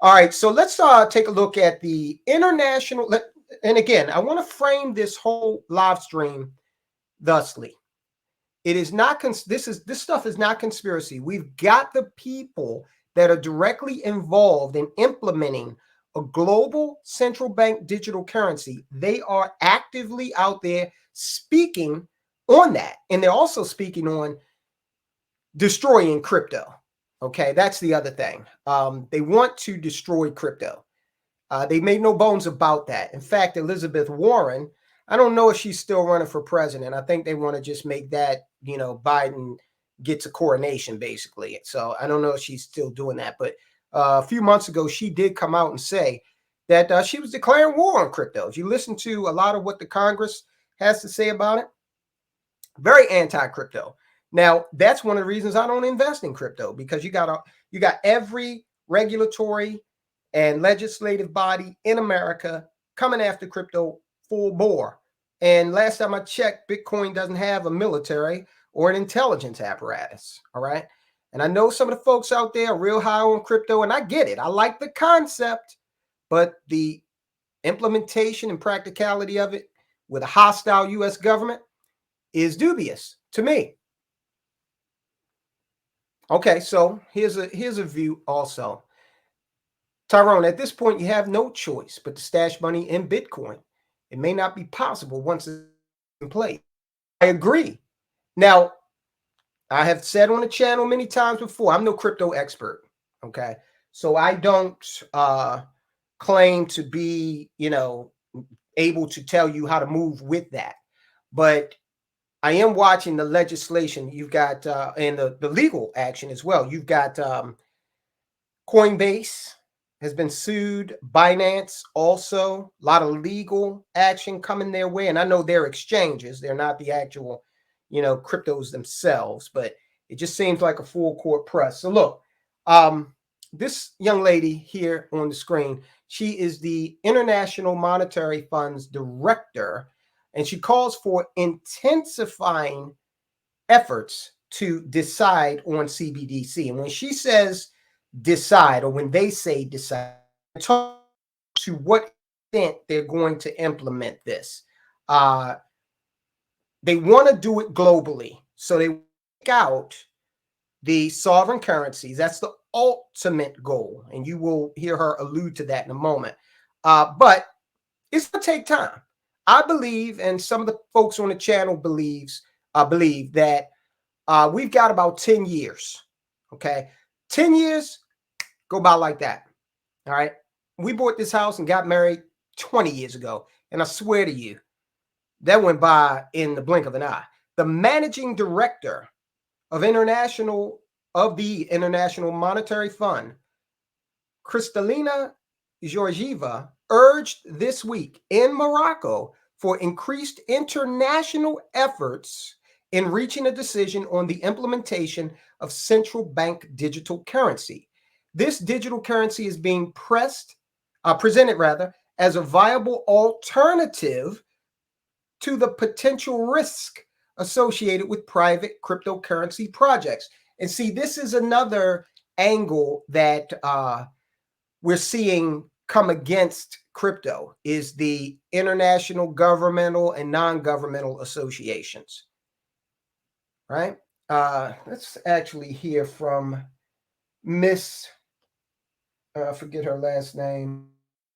All right, so let's take a look at the international. And again, I want to frame this whole live stream thusly. It is not this stuff is not conspiracy. We've got the people that are directly involved in implementing a global central bank digital currency. They are actively out there speaking on that, and they're also speaking on destroying crypto. Okay, that's the other thing. They want to destroy crypto. They made no bones about that. In fact, Elizabeth Warren, I don't know if she's still running for president. I think they want to just make that, Biden gets a coronation, basically. So I don't know if she's still doing that. But a few months ago, she did come out and say that she was declaring war on crypto. If you listen to a lot of what the Congress has to say about it, very anti-crypto. Now, that's one of the reasons I don't invest in crypto, because you got every regulatory and legislative body in America coming after crypto full bore. And last time I checked, Bitcoin doesn't have a military or an intelligence apparatus. All right. And I know some of the folks out there are real high on crypto, and I get it. I like the concept, but the implementation and practicality of it with a hostile U.S. government is dubious to me. Okay, so here's a view also. Tyrone, at this point, you have no choice but to stash money in Bitcoin. It may not be possible once it's in place. I agree. Now, I have said on the channel many times before, I'm no crypto expert. Okay, so I don't claim to be, able to tell you how to move with that. But I am watching the legislation. You've got and the legal action as well. You've got Coinbase has been sued. Binance also, a lot of legal action coming their way. And I know they're exchanges. They're not the actual, cryptos themselves, but it just seems like a full court press. So look, this young lady here on the screen, she is the International Monetary Fund's director, and she calls for intensifying efforts to decide on CBDC. And when she says decide, or when they say decide, talk to what extent they're going to implement this. They want to do it globally. So they take out the sovereign currencies. That's the ultimate goal. And you will hear her allude to that in a moment. But it's going to take time. I believe, and some of the folks on the channel believe that we've got about 10 years. Okay. 10 years go by like that. All right. We bought this house and got married 20 years ago. And I swear to you, that went by in the blink of an eye. The managing director of the International Monetary Fund, Kristalina Georgieva, urged this week in Morocco for increased international efforts in reaching a decision on the implementation of central bank digital currency. This digital currency is being presented as a viable alternative to the potential risk associated with private cryptocurrency projects. And see, this is another angle that we're seeing come against crypto, is the international governmental and non-governmental associations. Right? Let's actually hear from Miss, forget her last name.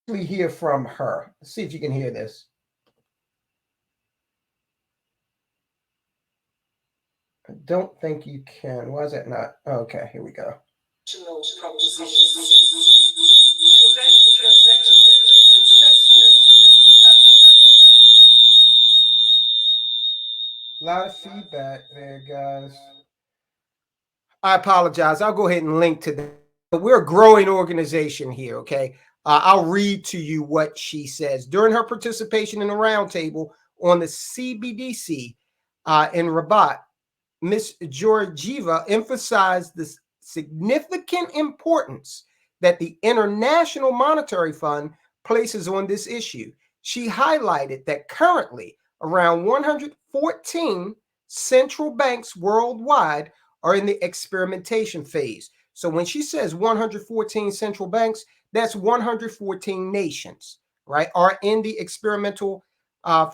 We hear from her. Let's see if you can hear this. I don't think you can. Why is that not? Okay, here we go. Propositions to effect the transaction to be successful. A lot of feedback there, guys. I apologize. I'll go ahead and link to that. But we're a growing organization here, okay? I'll read to you what she says. During her participation in the roundtable on the CBDC in Rabat, Ms. Georgieva emphasized the significant importance that the International Monetary Fund places on this issue. She highlighted that currently around 114 central banks worldwide are in the experimentation phase. So when she says 114 central banks, That's 114 nations, right, are in the experimental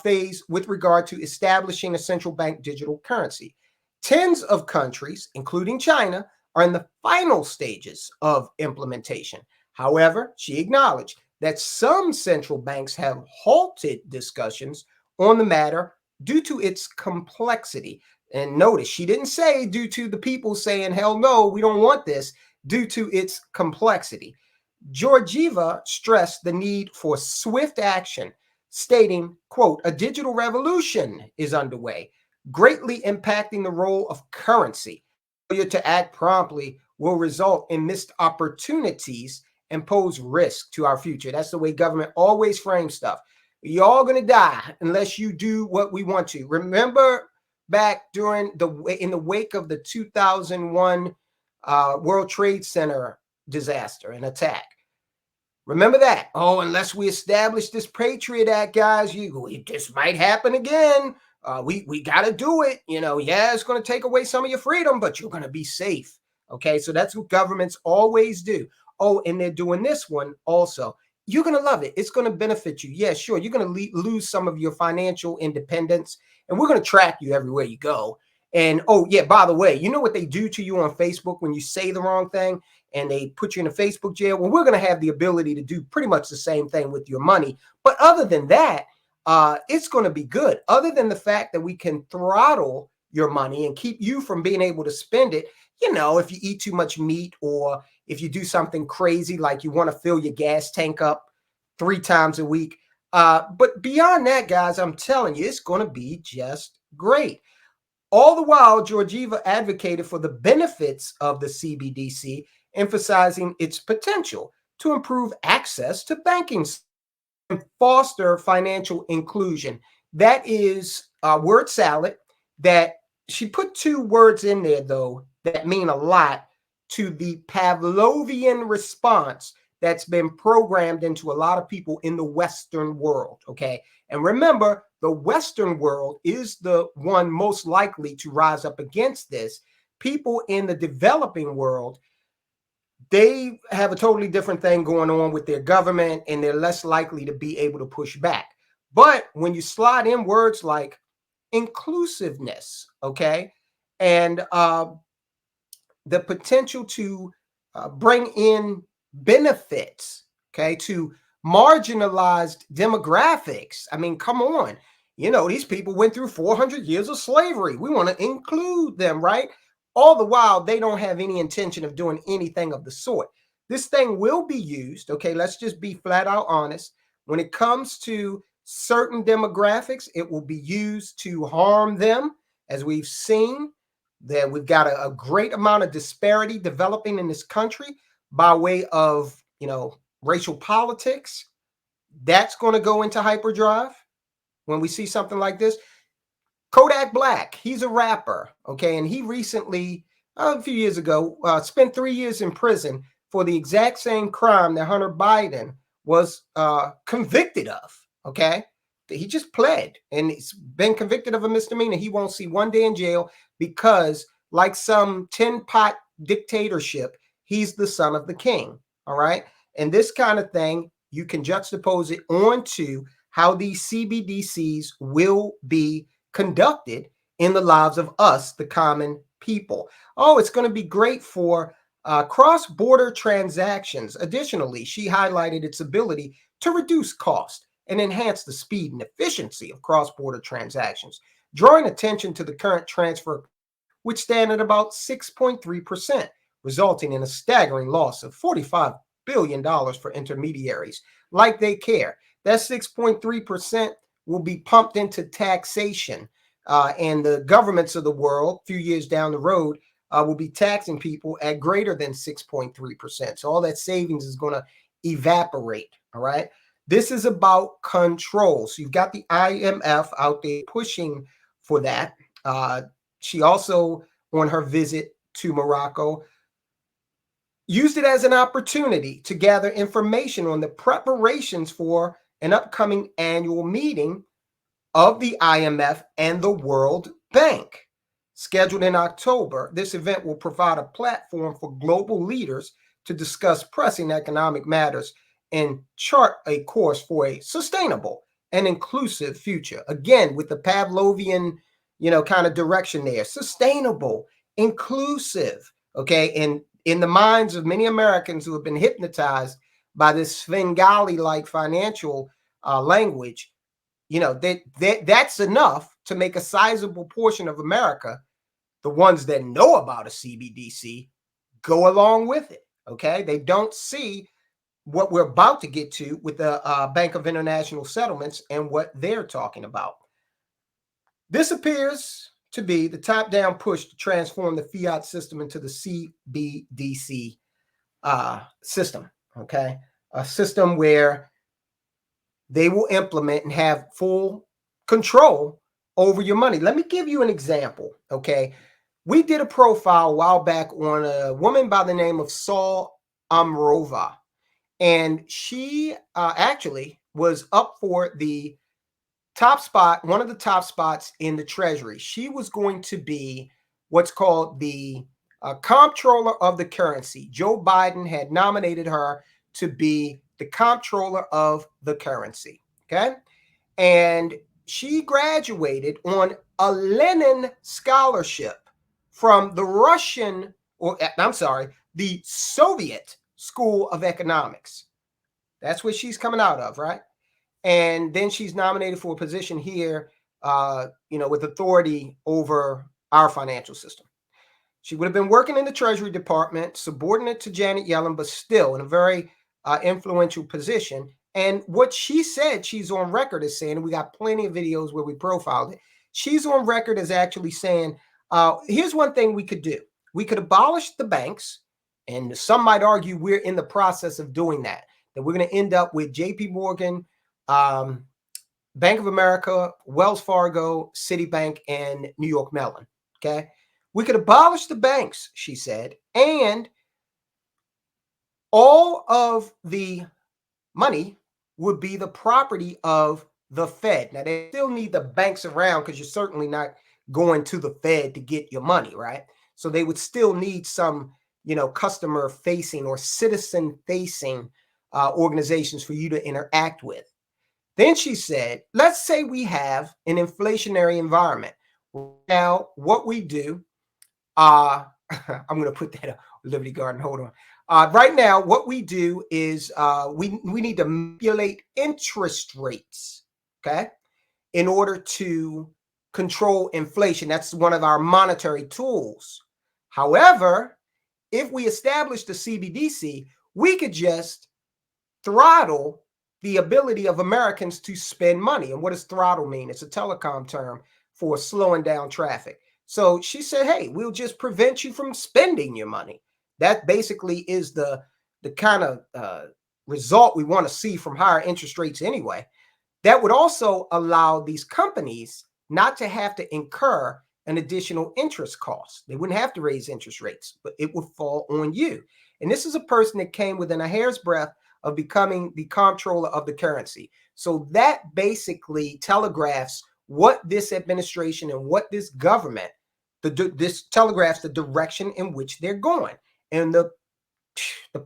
phase with regard to establishing a central bank digital currency. Tens of countries, including China, are in the final stages of implementation. However, she acknowledged that some central banks have halted discussions on the matter due to its complexity. And notice, she didn't say due to the people saying, hell no, we don't want this, due to its complexity. Georgieva stressed the need for swift action, stating, quote, a digital revolution is underway, greatly impacting the role of currency. Failure to act promptly will result in missed opportunities and pose risk to our future. That's the way government always frames stuff. You're all going to die unless you do what we want to. Remember back in the wake of the 2001 World Trade Center disaster and attack. Remember that. Oh, unless we establish this Patriot Act, guys, this might happen again. We got to do it. Yeah, it's going to take away some of your freedom, but you're going to be safe. Okay, so that's what governments always do. Oh, and they're doing this one also. You're going to love it. It's going to benefit you. Yeah, sure. You're going to lose some of your financial independence, and we're going to track you everywhere you go. And, oh, yeah, by the way, you know what they do to you on Facebook when you say the wrong thing and they put you in a Facebook jail? Well, we're going to have the ability to do pretty much the same thing with your money. But other than that, it's going to be good. Other than the fact that we can throttle your money and keep you from being able to spend it, if you eat too much meat or if you do something crazy like you want to fill your gas tank up 3 times a week. But beyond that, guys, I'm telling you, it's going to be just great. All the while, Georgieva advocated for the benefits of the CBDC, emphasizing its potential to improve access to banking and foster financial inclusion. That is a word salad that she put 2 words in there, though, that mean a lot to the Pavlovian response that's been programmed into a lot of people in the Western world, okay? And remember, the Western world is the one most likely to rise up against this. People in the developing world, they have a totally different thing going on with their government, and they're less likely to be able to push back. But when you slide in words like inclusiveness, okay, and the potential to bring in benefits, okay, to marginalized demographics. I mean, come on. These people went through 400 years of slavery. We want to include them, right? All the while, they don't have any intention of doing anything of the sort. This thing will be used, okay, let's just be flat out honest. When it comes to certain demographics, it will be used to harm them, as we've seen. That we've got a great amount of disparity developing in this country by way of, racial politics. That's going to go into hyperdrive when we see something like this. Kodak Black, he's a rapper, okay, and he recently, a few years ago, spent 3 years in prison for the exact same crime that Hunter Biden was convicted of, okay? He just pled, and he's been convicted of a misdemeanor. He won't see 1 day in jail because, like some tin pot dictatorship, he's the son of the king, all right? And this kind of thing, you can juxtapose it onto how these CBDCs will be conducted in the lives of us, the common people. Oh, it's going to be great for cross-border transactions. Additionally, she highlighted its ability to reduce cost and enhance the speed and efficiency of cross-border transactions, drawing attention to the current transfer, which stand at about 6.3%, resulting in a staggering loss of $45 billion for intermediaries. Like they care. That 6.3% will be pumped into taxation, and the governments of the world, a few years down the road, will be taxing people at greater than 6.3%. So all that savings is going to evaporate, all right? This is about control. So you've got the IMF out there pushing for that. She also, on her visit to Morocco, used it as an opportunity to gather information on the preparations for an upcoming annual meeting of the IMF and the World Bank. Scheduled in October, this event will provide a platform for global leaders to discuss pressing economic matters and chart a course for a sustainable and inclusive future. Again, with the Pavlovian, kind of direction there, sustainable, inclusive, okay? And in the minds of many Americans who have been hypnotized by this Svengali-like financial language, that's enough to make a sizable portion of America, the ones that know about a CBDC, go along with it, okay? They don't see what we're about to get to with the Bank of International Settlements and what they're talking about. This appears to be the top-down push to transform the fiat system into the CBDC system, okay? A system where they will implement and have full control over your money. Let me give you an example, okay? We did a profile a while back on a woman by the name of Saul Amrova, and she actually was up for the top spot, one of the top spots in the Treasury. She was going to be what's called the comptroller of the currency. Joe Biden had nominated her to be the comptroller of the currency, okay? And she graduated on a Lenin scholarship from the the Soviet School of Economics. That's what she's coming out of, right? And then she's nominated for a position here, with authority over our financial system. She would have been working in the Treasury Department, subordinate to Janet Yellen, but still in a very influential position. And what she said, she's on record as saying, and we got plenty of videos where we profiled it. She's on record as actually saying, here's one thing we could do. We could abolish the banks. And some might argue we're in the process of doing that we're going to end up with JP Morgan, Bank of America, Wells Fargo, Citibank, and New York Mellon. Okay. We could abolish the banks, she said, and all of the money would be the property of the Fed. Now, they still need the banks around because you're certainly not going to the Fed to get your money, right? So they would still need some, customer-facing or citizen-facing organizations for you to interact with. Then she said, let's say we have an inflationary environment. Now, what we do, I'm going to put that up, Liberty Garden, hold on. Right now, what we do is we need to manipulate interest rates, okay, in order to control inflation. That's one of our monetary tools. However, if we establish the CBDC, we could just throttle the ability of Americans to spend money. And what does throttle mean? It's a telecom term for slowing down traffic. So she said, hey, we'll just prevent you from spending your money. That basically is the kind of result we want to see from higher interest rates anyway. That would also allow these companies not to have to incur an additional interest cost. They wouldn't have to raise interest rates, but it would fall on you. And this is a person that came within a hair's breadth of becoming the comptroller of the currency. So that basically telegraphs what this administration and what this government, this telegraphs the direction in which they're going and the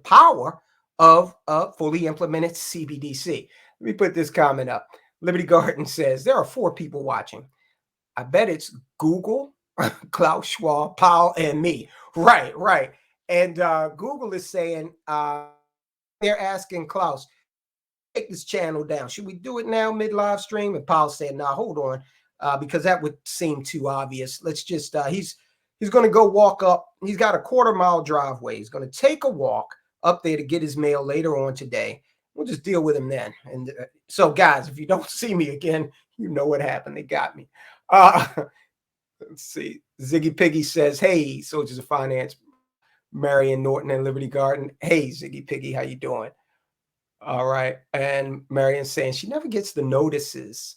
power of a fully implemented CBDC. Let me put this comment up. Liberty Garden says, there are 4 people watching. I bet it's Google, Klaus Schwab, Powell, and me. Right. And Google is saying, they're asking Klaus, take this channel down. Should we do it now mid-live stream? And Powell said, nah, hold on, because that would seem too obvious. Let's just, he's going to go walk up. He's got a 1/4-mile driveway. He's going to take a walk up there to get his mail later on today. We'll just deal with him then. And so, guys, if you don't see me again, you know what happened. They got me. Let's see. Ziggy Piggy says, hey, Soldiers of Finance, Marion Norton and Liberty Garden. Hey, Ziggy Piggy, how you doing? All right. And Marion's saying she never gets the notices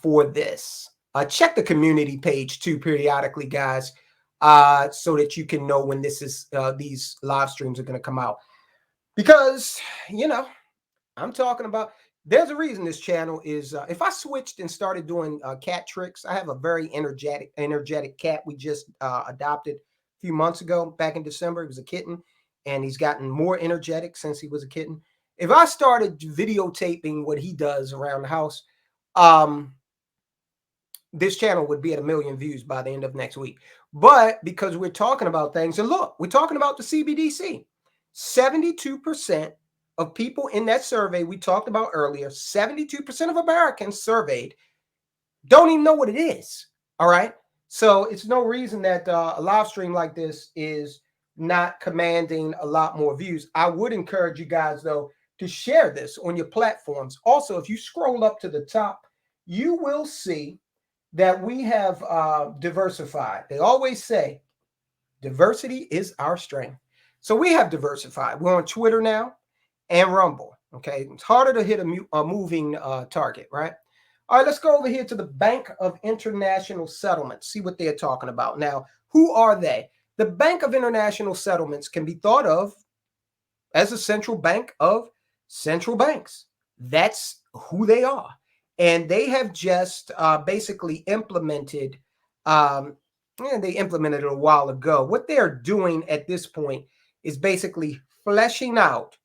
for this. Check the community page too periodically, guys, so that you can know when this is these live streams are going to come out. Because, I'm talking about, there's a reason this channel is, if I switched and started doing cat tricks, I have a very energetic cat we just adopted a few months ago, back in December. It was a kitten. and he's gotten more energetic since he was a kitten. If I started videotaping what he does around the house, this channel would be at 1 million views by the end of next week. But because we're talking about things, and look, we're talking about the CBDC. 72% of people in that survey we talked about earlier, 72% of Americans surveyed don't even know what it is. All right. So it's no reason that a live stream like this is not commanding a lot more views. I would encourage you guys, though, to share this on your platforms. Also, if you scroll up to the top, you will see that we have diversified. They always say diversity is our strength. So we have diversified. We're on Twitter now and Rumble. Okay. It's harder to hit a moving target, right? All right, let's go over here to the Bank of International Settlements, see what they're talking about. Now, who are they? The Bank of International Settlements can be thought of as a central bank of central banks. That's who they are. And they have just basically implemented, they implemented it a while ago. What they're doing at this point is basically fleshing out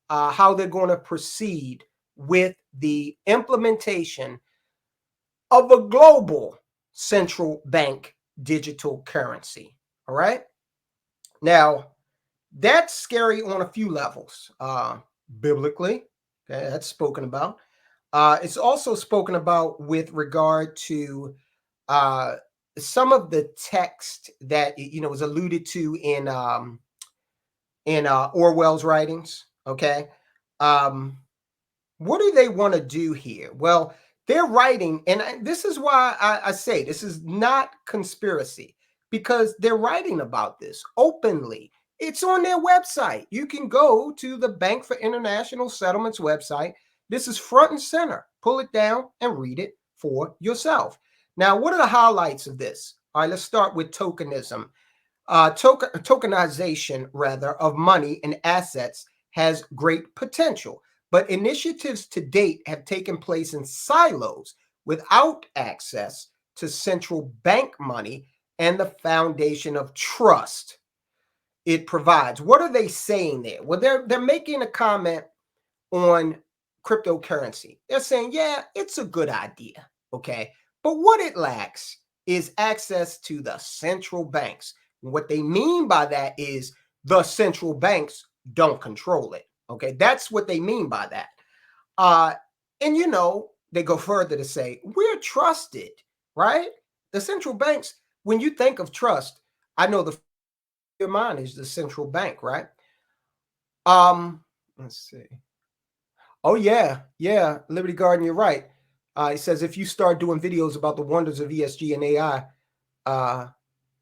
how they're going to proceed with the implementation of a global central bank digital currency. All right. Now, that's scary on a few levels. Biblically, okay, that's spoken about. It's also spoken about with regard to some of the text that was alluded to in Orwell's writings. Okay. What do they want to do here? Well, they're writing, and this is why I say this is not conspiracy, because they're writing about this openly. It's on their website. You can go to the Bank for International Settlements website. This is front and center. Pull it down and read it for yourself. Now, what are the highlights of this? All right, let's start with tokenism. Tokenization, rather, of money and assets has great potential. But initiatives to date have taken place in silos without access to central bank money and the foundation of trust it provides. What are they saying there? Well, they're making a comment on cryptocurrency. They're saying, yeah, it's a good idea, okay? But what it lacks is access to the central banks. What they mean by that is the central banks don't control it. Okay, that's what they mean by that. And they go further to say we're trusted, right? The central banks, when you think of trust, I know your mind is the central bank, right? Let's see. Oh yeah, Liberty Garden, you're right. It says if you start doing videos about the wonders of ESG and AI,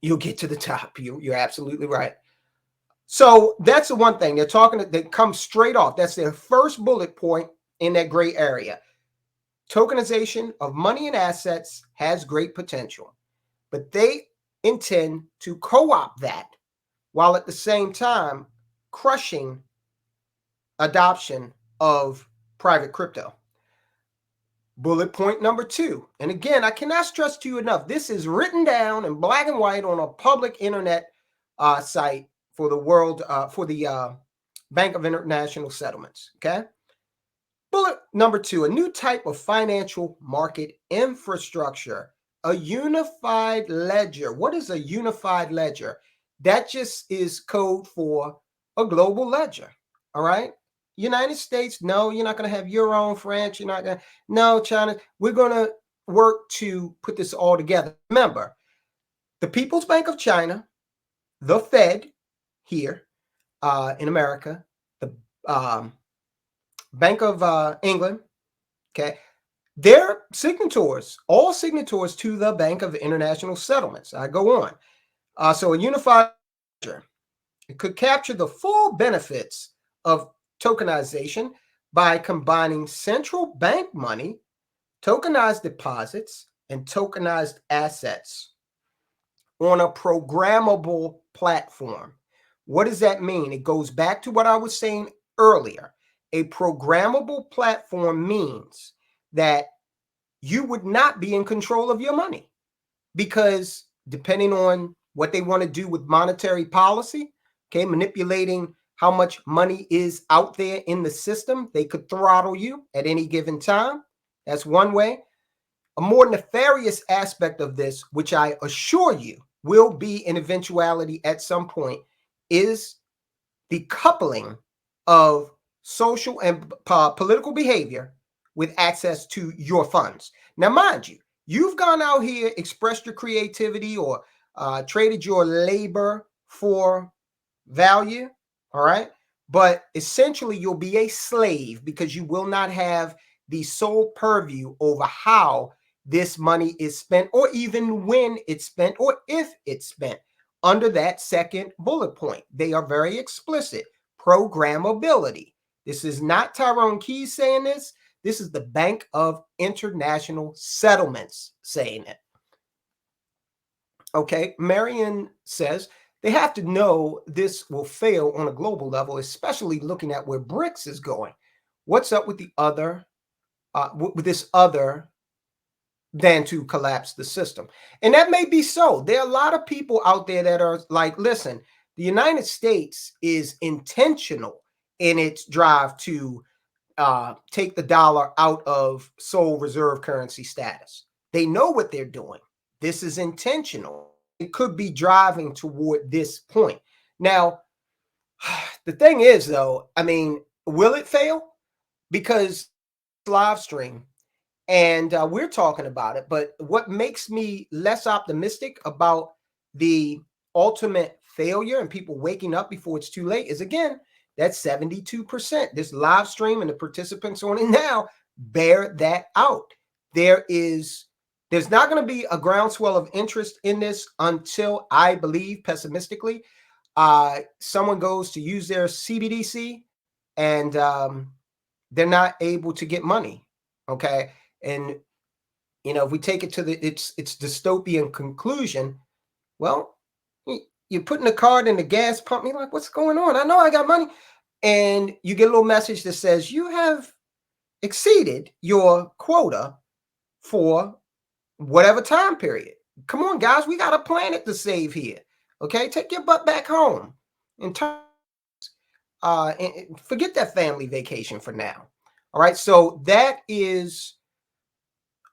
you'll get to the top. You're absolutely right. So that's the one thing they're talking. They come straight off. That's their first bullet point in that gray area. Tokenization of money and assets has great potential, but they intend to co-opt that while at the same time crushing adoption of private crypto. Bullet point number 2. And again, I cannot stress to you enough. This is written down in black and white on a public internet site for the world, for the Bank of International Settlements. Okay. Bullet number 2, a new type of financial market infrastructure, a unified ledger. What is a unified ledger? That just is code for a global ledger. All right. United States, no, you're not going to have your own French. You're not going to, no, China. We're going to work to put this all together. Remember, the People's Bank of China, the Fed here in America, the Bank of England, okay, they're signatories, all signatories to the Bank of International Settlements. I go on. So a unified ledger, it could capture the full benefits of tokenization by combining central bank money, tokenized deposits, and tokenized assets on a programmable platform. What does that mean? It goes back to what I was saying earlier. A programmable platform means that you would not be in control of your money, because depending on what they want to do with monetary policy, okay, manipulating how much money is out there in the system. They could throttle you at any given time. That's one way. A more nefarious aspect of this, which I assure you will be an eventuality at some point, is the coupling of social and political behavior with access to your funds. Now, mind you, you've gone out here, expressed your creativity, or traded your labor for value, all right? But essentially, you'll be a slave because you will not have the sole purview over how this money is spent, or even when it's spent, or if it's spent. Under that second bullet point, they are very explicit. Programmability. This is not Tyrone Keys saying this. This is the Bank of International Settlements saying it. Okay, Marion says they have to know this will fail on a global level, especially looking at where BRICS is going. What's up with the other, with this other than to collapse the system? And that may be so. There are a lot of people out there that are like, listen, the United States is intentional in its drive to take the dollar out of sole reserve currency status. They know what they're doing. This is intentional. It could be driving toward this point. Now, the thing is, though, I mean, will it fail? Because live stream, and we're talking about it. But what makes me less optimistic about the ultimate failure and people waking up before it's too late is, again, that 72%. This live stream and the participants on it now bear that out. There's not going to be a groundswell of interest in this until, I believe, pessimistically, someone goes to use their CBDC and they're not able to get money. Okay. And, you know, if we take it to its dystopian conclusion, well, you're putting a card in the gas pump. You're like, what's going on? I know I got money. And you get a little message that says you have exceeded your quota for whatever time period. Come on, guys, we got a planet to save here. Okay, take your butt back home and forget that family vacation for now. All right, so that is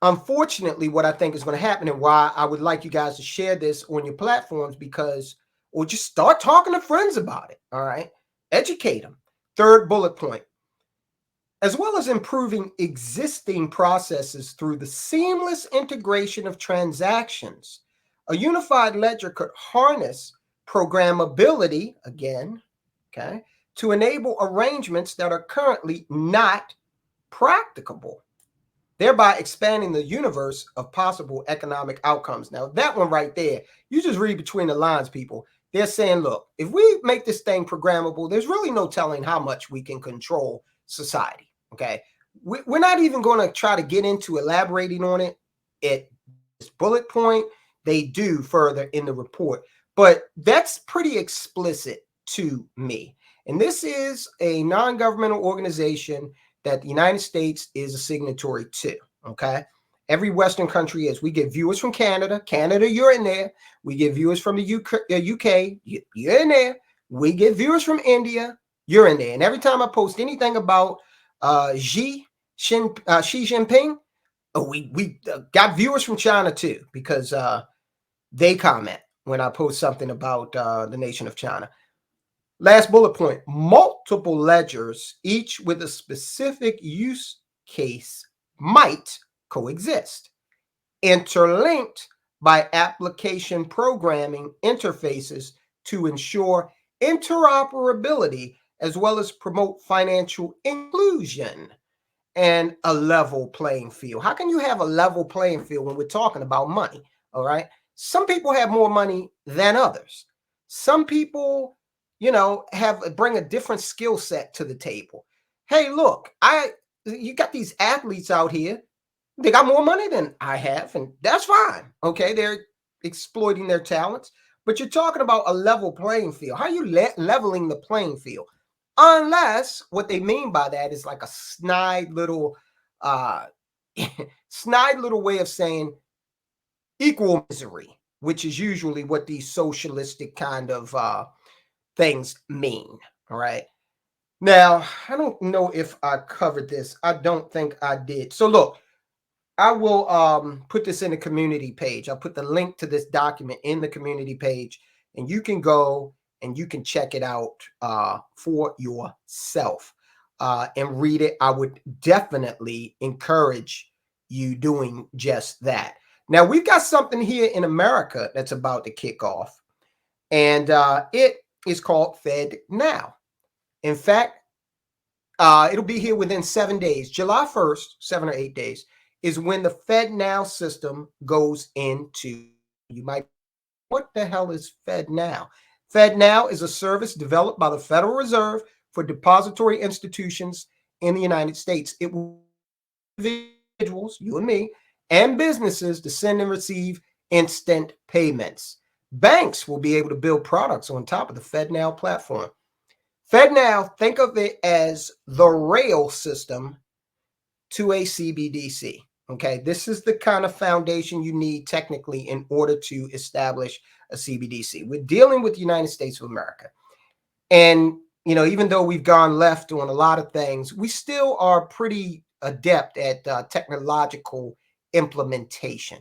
unfortunately what I think is going to happen, and why I would like you guys to share this on your platforms, because, or just start talking to friends about it. All right, educate them. Third bullet point: as well as improving existing processes through the seamless integration of transactions, a unified ledger could harness programmability, again, okay, to enable arrangements that are currently not practicable, thereby expanding the universe of possible economic outcomes. Now, that one right there, you just read between the lines, people. They're saying, look, if we make this thing programmable, there's really no telling how much we can control society. Okay, we're not even going to try to get into elaborating on it at this bullet point. They do further in the report, but that's pretty explicit to me. And this is a non-governmental organization that the United States is a signatory to. Okay, every Western country is. We get viewers from Canada. Canada, you're in there. We get viewers from the UK. You're in there. We get viewers from India. You're in there. And every time I post anything about Xi Jinping, we got viewers from China too, because they comment when I post something about the nation of China. Last bullet point: multiple ledgers, each with a specific use case, might coexist, interlinked by application programming interfaces to ensure interoperability, as well as promote financial inclusion and a level playing field. How can you have a level playing field when we're talking about money? All right. Some people have more money than others. Some people, you know, bring a different skill set to the table. Hey, look, you got these athletes out here. They got more money than I have, and that's fine. Okay, they're exploiting their talents. But you're talking about a level playing field. How are you leveling the playing field? Unless what they mean by that is like a snide little snide little way of saying equal misery, which is usually what these socialistic kind of things mean. All right. Now, I don't know if I covered this. I don't think I did. So look, I will put this in the community page. I'll put the link to this document in the community page, and you can go and you can check it out for yourself and read it. I would definitely encourage you doing just that. Now, we've got something here in America that's about to kick off, and it is called Fed Now. In fact, it'll be here within 7 days. July 1st, 7 or 8 days, is when the Fed Now system goes into. You might, what the hell is Fed Now? Fed Now is a service developed by the Federal Reserve for depository institutions in the United States. It will individuals, you and me, and businesses to send and receive instant payments. Banks will be able to build products on top of the Fed Now platform. Fed Now, think of it as the rail system to a CBDC. Okay, this is the kind of foundation you need technically in order to establish a CBDC. We're dealing with the United States of America. And, you know, even though we've gone left on a lot of things, we still are pretty adept at technological implementation.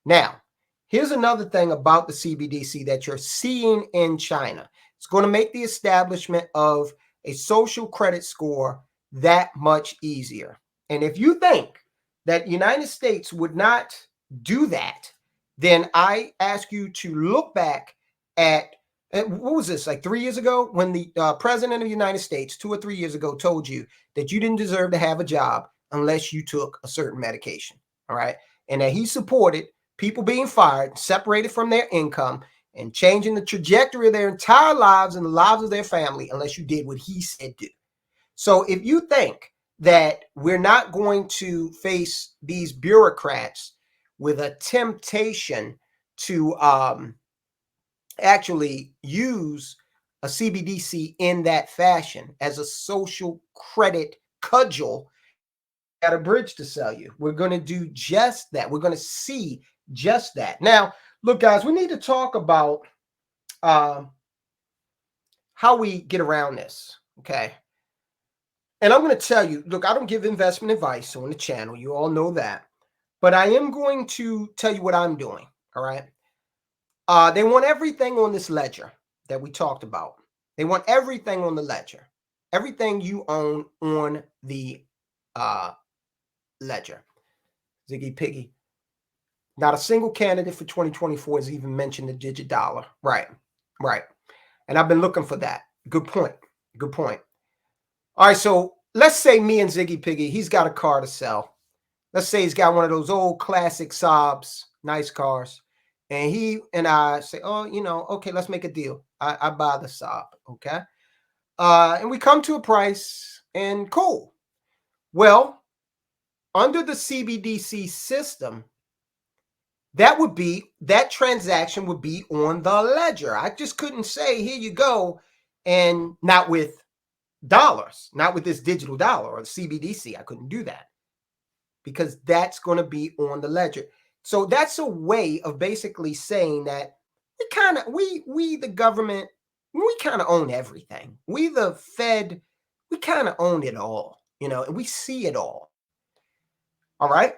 Now, here's another thing about the CBDC that you're seeing in China. It's going to make the establishment of a social credit score that much easier. And if you think that the United States would not do that, then I ask you to look back at what was this, like 3 years ago, when the president of the United States 2 or 3 years ago told you that you didn't deserve to have a job unless you took a certain medication. All right. And that he supported people being fired, separated from their income, and changing the trajectory of their entire lives and the lives of their family unless you did what he said do. So if you think that we're not going to face these bureaucrats with a temptation to actually use a CBDC in that fashion as a social credit cudgel, got a bridge to sell you. We're going to do just that. We're going to see just that. Now, look, guys, we need to talk about how we get around this. Okay. And I'm going to tell you, look, I don't give investment advice on the channel. You all know that. But I am going to tell you what I'm doing. All right. They want everything on this ledger that we talked about. They want everything on the ledger. Everything you own on the ledger. Ziggy Piggy. Not a single candidate for 2024 has even mentioned the digit dollar. Right. Right. And I've been looking for that. Good point. Good point. All right. So let's say me and Ziggy Piggy, he's got a car to sell. Let's say he's got one of those old classic Saabs, nice cars. And he and I say, oh, you know, okay, let's make a deal. I buy the Saab. Okay. And we come to a price and cool. Well, under the CBDC system, that transaction would be on the ledger. I just couldn't say, here you go, and not with dollars, not with this digital dollar or the CBDC. I couldn't do that because that's going to be on the ledger. So that's a way of basically saying that we the government, we kind of own everything. We the Fed, we kind of own it all, you know, and we see it all. All right.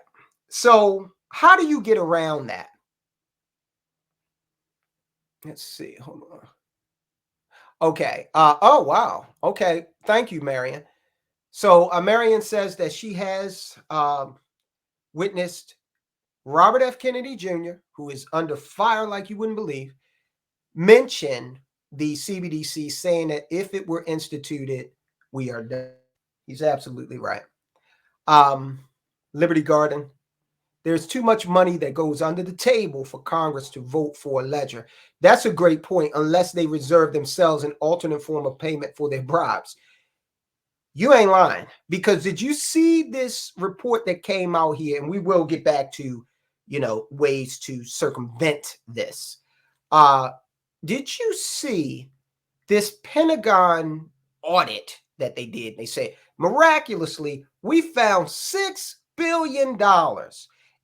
So how do you get around that? Let's see. Hold on. Okay. Oh, wow. Okay. Thank you, Marion. So Marion says that she has witnessed Robert F. Kennedy Jr., who is under fire like you wouldn't believe, mention the CBDC, saying that if it were instituted, we are done. He's absolutely right. Liberty Garden. There's too much money that goes under the table for Congress to vote for a ledger. That's a great point, unless they reserve themselves an alternate form of payment for their bribes. You ain't lying, because did you see this report that came out here? And we will get back to, you know, ways to circumvent this. Did you see this Pentagon audit that they did? They say, miraculously, we found $6 billion.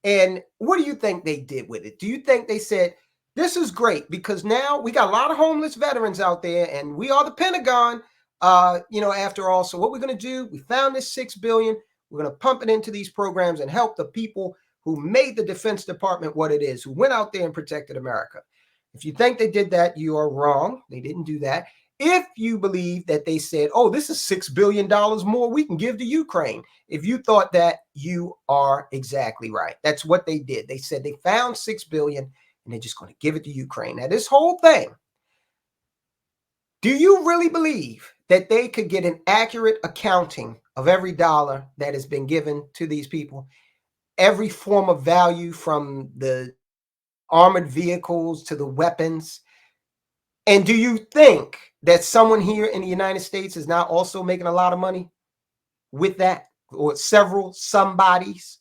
And what do you think they did with it? Do you think they said, this is great because now we got a lot of homeless veterans out there and we are the Pentagon. after all, so what we're going to do, we found this $6 billion. We're going to pump it into these programs and help the people who made the Defense Department what it is, who went out there and protected America. If you think they did that, you are wrong. They didn't do that. If you believe that they said, oh, this is $6 billion more we can give to Ukraine. If you thought that, you are exactly right. That's what they did. They said they found $6 billion and they're just going to give it to Ukraine. Now, this whole thing, do you really believe that they could get an accurate accounting of every dollar that has been given to these people? Every form of value, from the armored vehicles to the weapons. And do you think that someone here in the United States is not also making a lot of money with that, or several somebodies?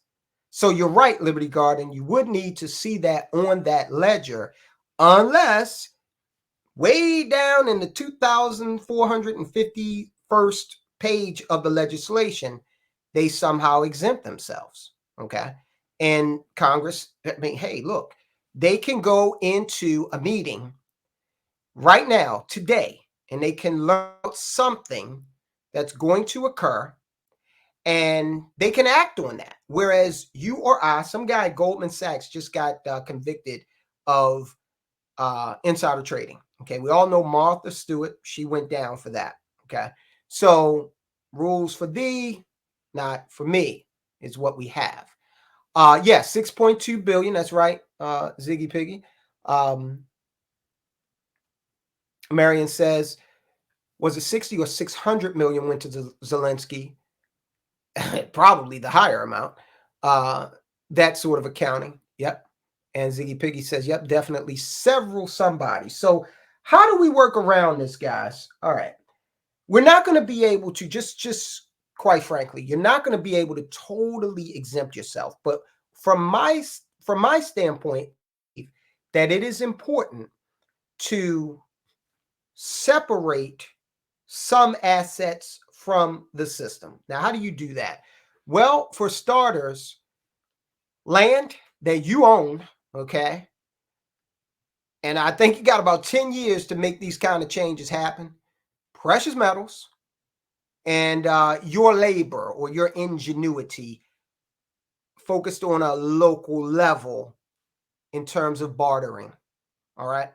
So you're right, Liberty Garden. You would need to see that on that ledger, unless way down in the 2,451st page of the legislation, they somehow exempt themselves. Okay. And Congress, I mean, hey, look, they can go into a meeting right now, today, and they can learn something that's going to occur, and they can act on that. Whereas you or I, some guy at Goldman Sachs just got convicted of insider trading. Okay. We all know Martha Stewart. She went down for that. Okay. So rules for thee, not for me, is what we have. Yeah, 6.2 billion. That's right. Ziggy Piggy. Marion says, was it 60 or 600 million went to Zelensky? Probably the higher amount. That sort of accounting. Yep. And Ziggy Piggy says, yep, definitely several somebodies. So how do we work around this, guys? All right. We're not going to be able to just quite frankly, you're not going to be able to totally exempt yourself. But from my standpoint, that it is important to separate some assets from the system. Now, how do you do that? Well, for starters, land that you own, okay? And I think you got about 10 years to make these kind of changes happen. Precious metals and your labor or your ingenuity focused on a local level in terms of bartering. All right.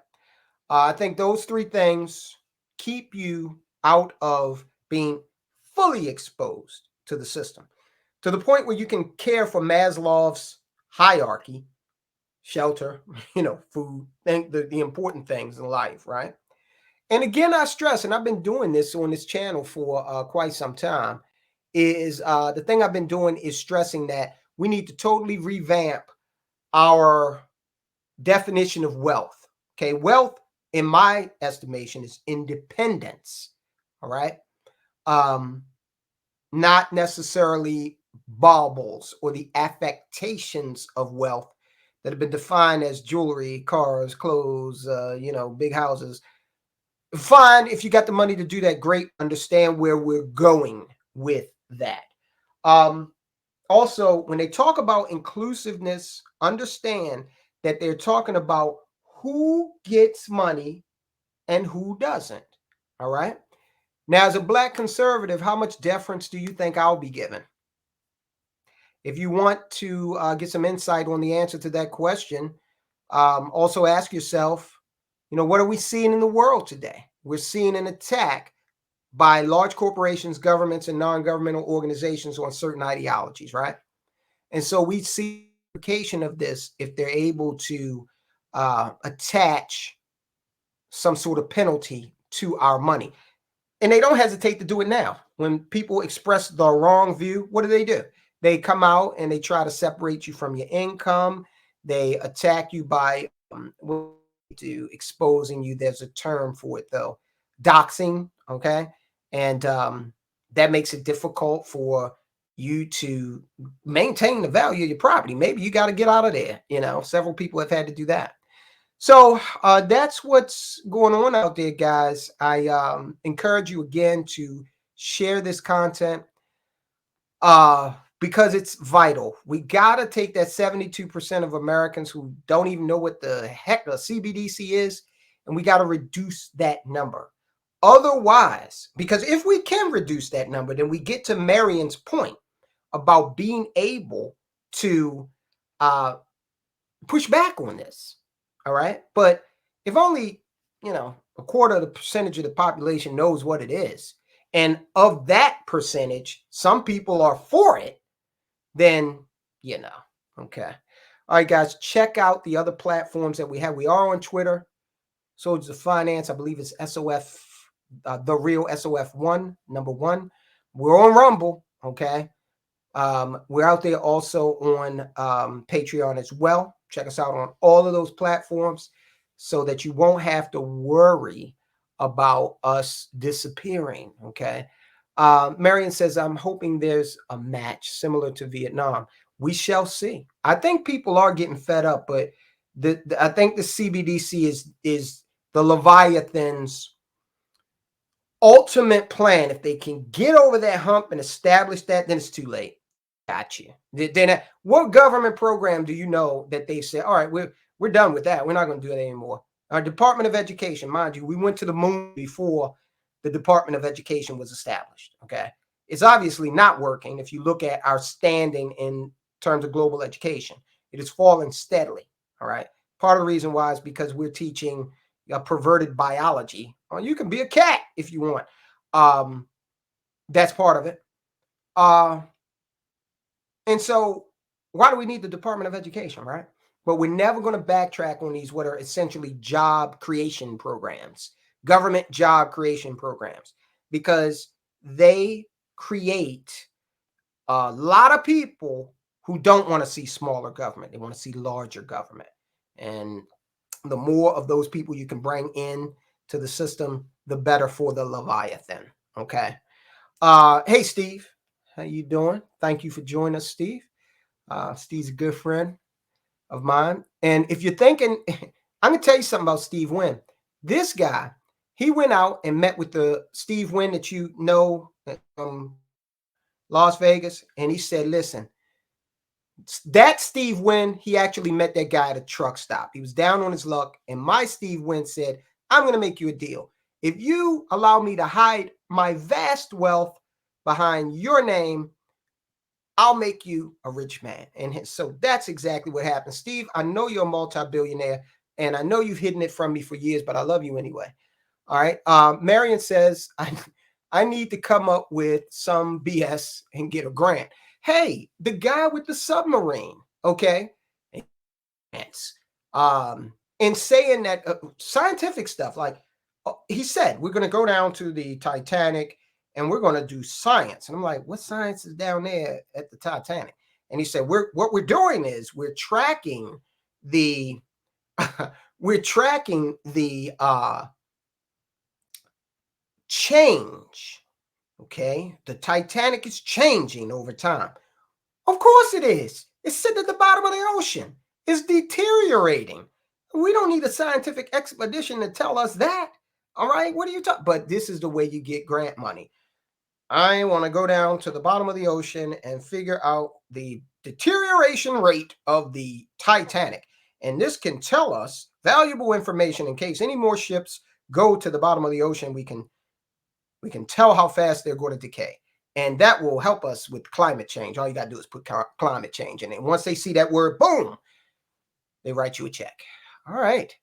I think those three things keep you out of being fully exposed to the system, to the point where you can care for Maslow's hierarchy, shelter, food, and the important things in life, right? And again, I stress, and I've been doing this on this channel for quite some time, is the thing I've been doing is stressing that we need to totally revamp our definition of wealth. Okay, wealth, in my estimation, is independence. All right, not necessarily baubles or the affectations of wealth that have been defined as jewelry, cars, clothes, big houses. Fine, if you got the money to do that, great. Understand where we're going with that. Also, when they talk about inclusiveness, understand that they're talking about who gets money and who doesn't. All right. Now, as a Black conservative, how much deference do you think I'll be given? If you want to get some insight on the answer to that question, also ask yourself, what are we seeing in the world today? We're seeing an attack by large corporations, governments, and non-governmental organizations on certain ideologies, right? And so we see the implication of this if they're able to attach some sort of penalty to our money. And they don't hesitate to do it now. When people express the wrong view, what do? They come out and they try to separate you from your income. They attack you by exposing you. There's a term for it, though. Doxing, okay? And that makes it difficult for you to maintain the value of your property. Maybe you got to get out of there. Several people have had to do that. So that's what's going on out there, guys. I encourage you again to share this content because it's vital. We got to take that 72% of Americans who don't even know what the heck a CBDC is, and we got to reduce that number. Otherwise, because if we can reduce that number, then we get to Marion's point about being able to push back on this. All right. But if only, a quarter of the percentage of the population knows what it is, and of that percentage, some people are for it, then, okay. All right, guys, check out the other platforms that we have. We are on Twitter, Soldiers of Finance. I believe it's SOF, the real SOF1, number 1. We're on Rumble, okay? We're out there also on Patreon as well. Check us out on all of those platforms so that you won't have to worry about us disappearing, okay? Marion says, I'm hoping there's a match similar to Vietnam. We shall see. I think people are getting fed up, but I think the CBDC is the Leviathan's ultimate plan. If they can get over that hump and establish that, then it's too late. Got you. Then what government program do you know that they said, all right, we're done with that. We're not going to do that anymore. Our Department of Education, mind you, we went to the moon before the Department of Education was established. Okay. It's obviously not working. If you look at our standing in terms of global education, it has fallen steadily. All right. Part of the reason why is because we're teaching perverted biology. Well, you can be a cat if you want. That's part of it. And so why do we need the Department of Education, right? But we're never going to backtrack on these, what are essentially job creation programs, government job creation programs, because they create a lot of people who don't want to see smaller government. They want to see larger government. And the more of those people you can bring in to the system, the better for the Leviathan. Okay. Hey, Steve. How you doing? Thank you for joining us, Steve. Steve's a good friend of mine. And if you're thinking, I'm going to tell you something about Steve Wynn. This guy, he went out and met with the Steve Wynn that you know from Las Vegas. And he said, listen, that Steve Wynn, he actually met that guy at a truck stop. He was down on his luck. And my Steve Wynn said, I'm going to make you a deal. If you allow me to hide my vast wealth behind your name, I'll make you a rich man. And so that's exactly what happened. Steve, I know you're a multi-billionaire, and I know you've hidden it from me for years, but I love you anyway. All right. Marion says, I need to come up with some BS and get a grant. Hey, the guy with the submarine, okay? In saying that scientific stuff, like he said, we're going to go down to the Titanic and we're going to do science. And I'm like, what science is down there at the Titanic? And he said, what we're doing is we're tracking the change. Okay. The Titanic is changing over time. Of course it is. It's sitting at the bottom of the ocean. It's deteriorating. We don't need a scientific expedition to tell us that. All right. What are you talking? But this is the way you get grant money. I want to go down to the bottom of the ocean and figure out the deterioration rate of the Titanic. And this can tell us valuable information in case any more ships go to the bottom of the ocean. We can tell how fast they're going to decay. And that will help us with climate change. All you got to do is put climate change in it. Once they see that word, boom, they write you a check. All right.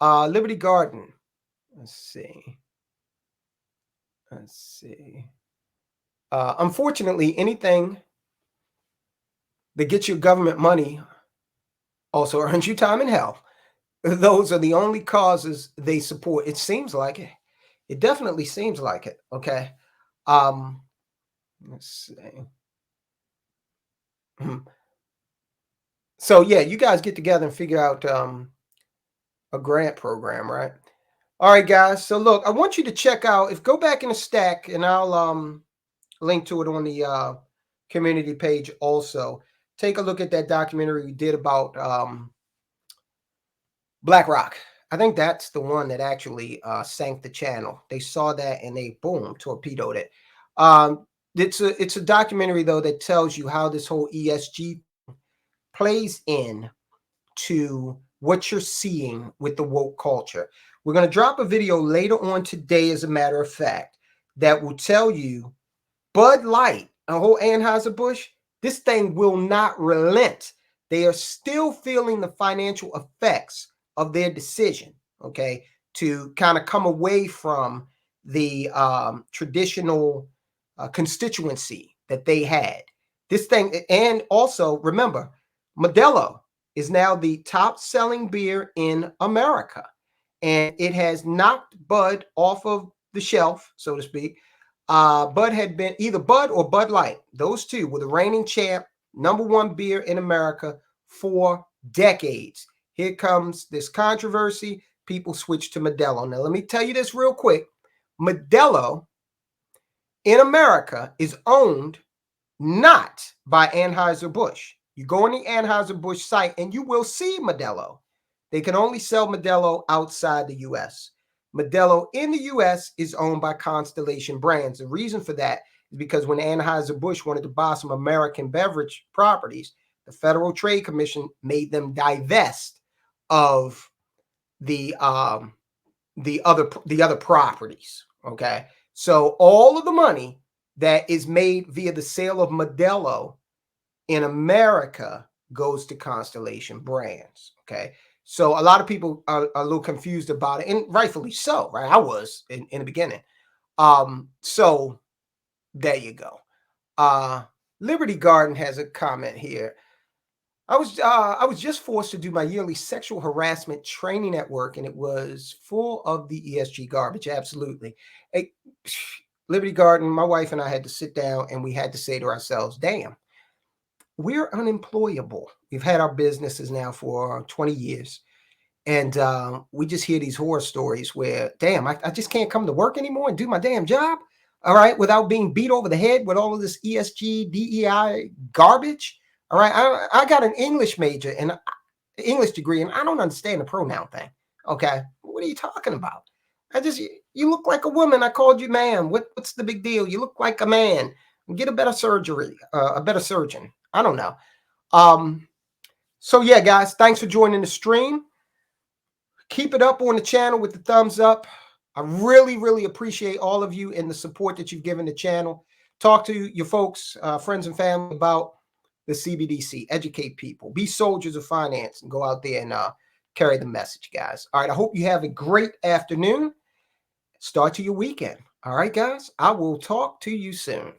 Liberty Garden. Let's see. Unfortunately, anything that gets your government money also earns you time in hell. Those are the only causes they support. It seems like it. It definitely seems like it. Okay. Let's see. So yeah, you guys get together and figure out a grant program, right? All right, guys. So look, I want you to check out, go back in the stack, and I'll link to it on the community page also. Take a look at that documentary we did about BlackRock. I think that's the one that actually sank the channel. They saw that and they, boom, torpedoed it. It's a documentary, though, that tells you how this whole ESG plays in to what you're seeing with the woke culture. We're going to drop a video later on today, as a matter of fact, that will tell you Bud Light, a whole Anheuser-Busch, this thing will not relent. They are still feeling the financial effects of their decision, okay, to kind of come away from the traditional constituency that they had. This thing, and also remember, Modelo is now the top selling beer in America, and it has knocked Bud off of the shelf, so to speak. Bud had been either Bud or Bud Light. Those two were the reigning champ, #1 beer in America for decades. Here comes this controversy. People switch to Modelo. Now, let me tell you this real quick. Modelo in America is owned not by Anheuser-Busch. You go on the Anheuser-Busch site and you will see Modelo. They can only sell Modelo outside the U.S. Modelo in the U.S. is owned by Constellation Brands. The reason for that is because when Anheuser-Busch wanted to buy some American beverage properties, the Federal Trade Commission made them divest of the other properties. Okay, so all of the money that is made via the sale of Modelo in America goes to Constellation Brands. Okay, so a lot of people are a little confused about it, and rightfully so, right? I was in the beginning. So there you go. Liberty Garden has a comment here. I was just forced to do my yearly sexual harassment training at work, and it was full of the ESG garbage. Absolutely. Hey, Liberty Garden, my wife and I had to sit down and we had to say to ourselves, damn, we're unemployable. We've had our businesses now for 20 years. And we just hear these horror stories where, damn, I just can't come to work anymore and do my damn job, all right, without being beat over the head with all of this ESG, DEI garbage. All right, I got an English major and English degree, and I don't understand the pronoun thing. Okay, what are you talking about? You look like a woman. I called you ma'am. What's the big deal? You look like a man. Get a better surgery, a better surgeon. I don't know. So yeah, guys, thanks for joining the stream. Keep it up on the channel with the thumbs up. I really, really appreciate all of you and the support that you've given the channel. Talk to your folks, friends and family about the CBDC. Educate people. Be soldiers of finance and go out there and carry the message, guys. All right, I hope you have a great afternoon. Start to your weekend. All right, guys, I will talk to you soon.